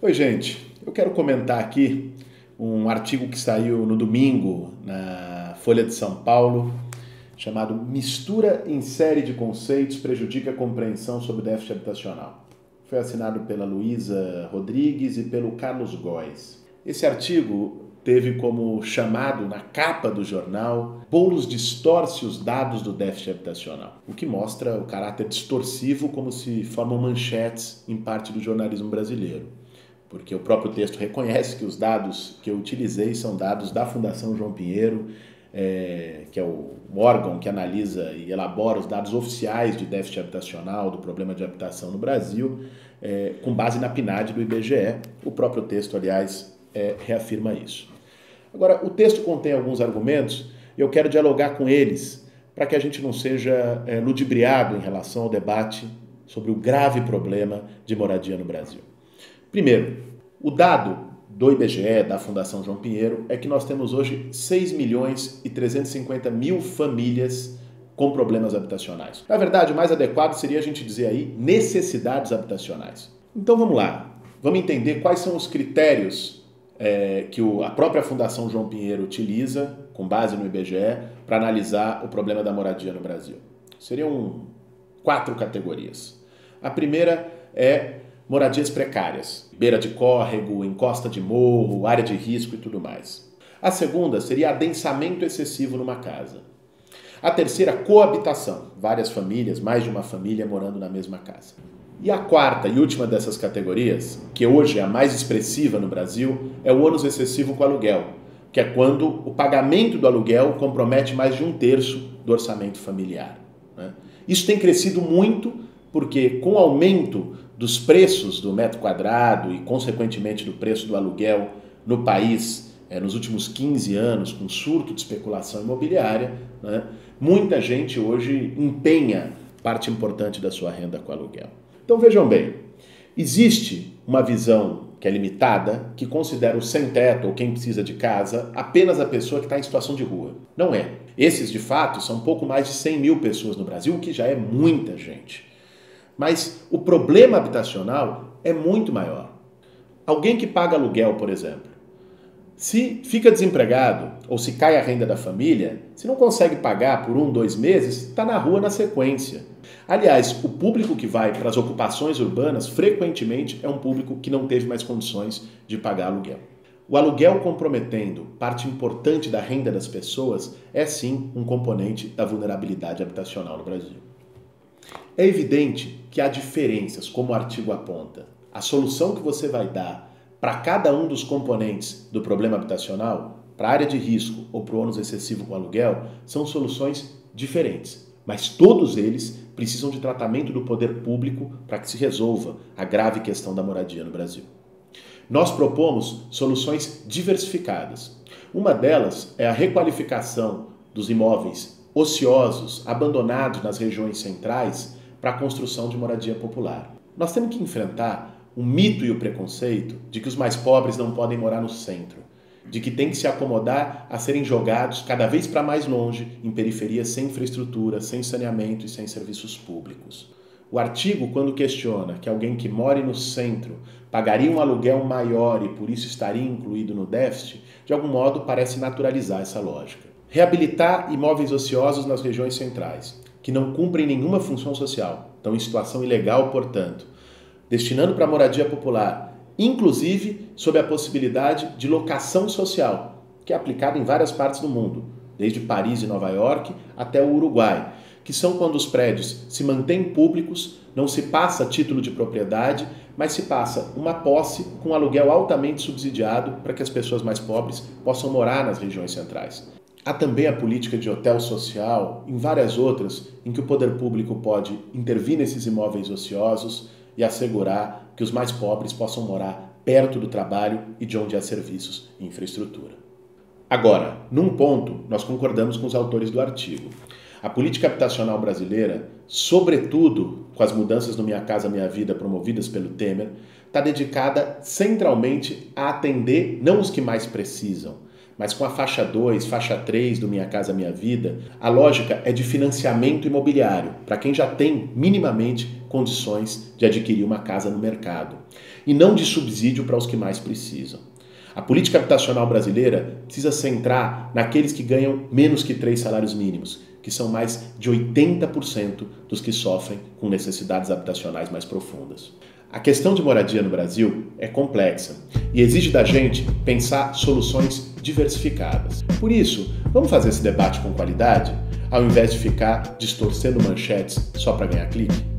Oi, gente. Eu quero comentar aqui um artigo que saiu no domingo na Folha de São Paulo, chamado Mistura em série de conceitos prejudica a compreensão sobre déficit habitacional. Foi assinado pela Luísa Rodrigues e pelo Carlos Góes. Esse artigo teve como chamado na capa do jornal Boulos distorce os dados do déficit habitacional, o que mostra o caráter distorsivo como se formam manchetes em parte do jornalismo brasileiro. Porque o próprio texto reconhece que os dados que eu utilizei são dados da Fundação João Pinheiro, que é o órgão que analisa e elabora os dados oficiais de déficit habitacional, do problema de habitação no Brasil, com base na PNAD do IBGE. O próprio texto, aliás, reafirma isso. Agora, o texto contém alguns argumentos e eu quero dialogar com eles para que a gente não seja ludibriado em relação ao debate sobre o grave problema de moradia no Brasil. Primeiro, o dado do IBGE, da Fundação João Pinheiro, é que nós temos hoje 6 milhões e 350 mil famílias com problemas habitacionais. Na verdade, o mais adequado seria a gente dizer aí necessidades habitacionais. Então vamos lá, vamos entender quais são os critérios que a própria Fundação João Pinheiro utiliza, com base no IBGE, para analisar o problema da moradia no Brasil. Seriam 4 categorias. A primeira é moradias precárias, beira de córrego, encosta de morro, área de risco e tudo mais. A segunda seria adensamento excessivo numa casa. A terceira, coabitação, várias famílias, mais de uma família morando na mesma casa. E a quarta e última dessas categorias, que hoje é a mais expressiva no Brasil, é o ônus excessivo com aluguel, que é quando o pagamento do aluguel compromete mais de 1/3 do orçamento familiar. Isso tem crescido muito porque, com o aumento dos preços do metro quadrado e, consequentemente, do preço do aluguel no país nos últimos 15 anos, com surto de especulação imobiliária, muita gente hoje empenha parte importante da sua renda com aluguel. Então vejam bem, existe uma visão que é limitada, que considera o sem-teto ou quem precisa de casa apenas a pessoa que está em situação de rua. Não é. Esses, de fato, são pouco mais de 100 mil pessoas no Brasil, o que já é muita gente. Mas o problema habitacional é muito maior. Alguém que paga aluguel, por exemplo, se fica desempregado ou se cai a renda da família, se não consegue pagar por 1, 2 meses, está na rua na sequência. Aliás, o público que vai para as ocupações urbanas frequentemente é um público que não teve mais condições de pagar aluguel. O aluguel comprometendo parte importante da renda das pessoas é sim um componente da vulnerabilidade habitacional no Brasil. É evidente que há diferenças, como o artigo aponta. A solução que você vai dar para cada um dos componentes do problema habitacional, para a área de risco ou para o ônus excessivo com aluguel, são soluções diferentes. Mas todos eles precisam de tratamento do poder público para que se resolva a grave questão da moradia no Brasil. Nós propomos soluções diversificadas. Uma delas é a requalificação dos imóveis ociosos, abandonados nas regiões centrais, para a construção de moradia popular. Nós temos que enfrentar o mito e o preconceito de que os mais pobres não podem morar no centro, de que tem que se acomodar a serem jogados cada vez para mais longe, em periferias sem infraestrutura, sem saneamento e sem serviços públicos. O artigo, quando questiona que alguém que more no centro pagaria um aluguel maior e por isso estaria incluído no déficit, de algum modo parece naturalizar essa lógica. Reabilitar imóveis ociosos nas regiões centrais, que não cumprem nenhuma função social, estão em situação ilegal, portanto, destinando para a moradia popular, inclusive sob a possibilidade de locação social, que é aplicada em várias partes do mundo, desde Paris e Nova York até o Uruguai, que são quando os prédios se mantêm públicos, não se passa título de propriedade, mas se passa uma posse com aluguel altamente subsidiado para que as pessoas mais pobres possam morar nas regiões centrais. Há também a política de hotel social, em várias outras, em que o poder público pode intervir nesses imóveis ociosos e assegurar que os mais pobres possam morar perto do trabalho e de onde há serviços e infraestrutura. Agora, num ponto, nós concordamos com os autores do artigo. A política habitacional brasileira, sobretudo com as mudanças no Minha Casa Minha Vida promovidas pelo Temer, está dedicada centralmente a atender não os que mais precisam, mas com a faixa 2, faixa 3 do Minha Casa Minha Vida, a lógica é de financiamento imobiliário, para quem já tem minimamente condições de adquirir uma casa no mercado, e não de subsídio para os que mais precisam. A política habitacional brasileira precisa centrar naqueles que ganham menos que 3 salários mínimos, que são mais de 80% dos que sofrem com necessidades habitacionais mais profundas. A questão de moradia no Brasil é complexa e exige da gente pensar soluções diversificadas. Por isso, vamos fazer esse debate com qualidade, ao invés de ficar distorcendo manchetes só para ganhar clique?